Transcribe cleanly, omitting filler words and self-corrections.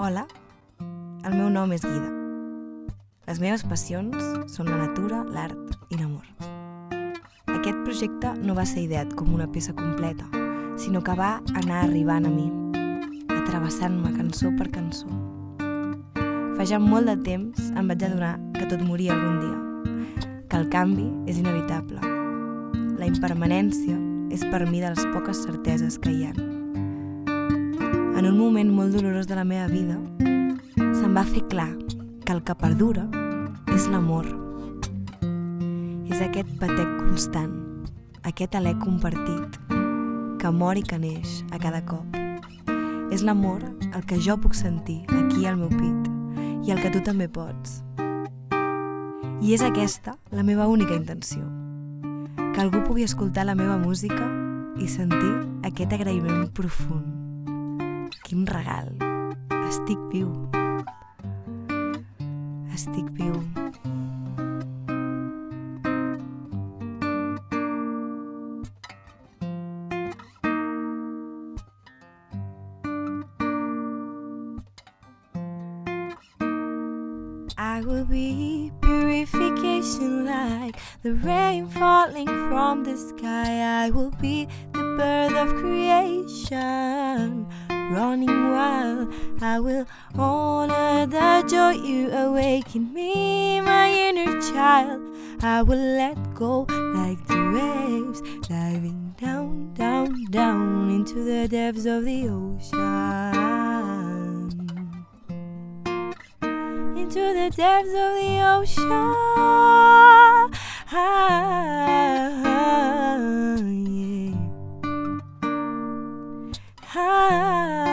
Hola, el meu nom és Guida. Les meves passions són la natura, l'art i l'amor. Aquest projecte no va ser ideat com una peça completa, sinó que va anar arribant a mi, atrevessant-me cançó per cançó. Fa ja molt de temps em vaig adonar que tot moria algun dia, que el canvi és inevitable. La impermanència és per mi de les poques certeses que hi ha. En un moment molt dolorós de la meva vida, se'm va fer clar que el que perdura és l'amor. És aquest batec constant, aquest alè compartit, que mor i que neix a cada cop. És l'amor el que jo puc sentir aquí al meu pit i el que tu també pots. I és aquesta la meva única intenció, que algú pugui escoltar la meva música i sentir aquest agraïment profund. Quin regal! Estic viu. Estic viu. I will be purification like the rain falling from the sky. I will be the birth of creation, running wild. I will honor the joy you awaken me, my inner child. I will let go like the waves, diving down, down, down into the depths of the ocean. Into the depths of the ocean. Yeah.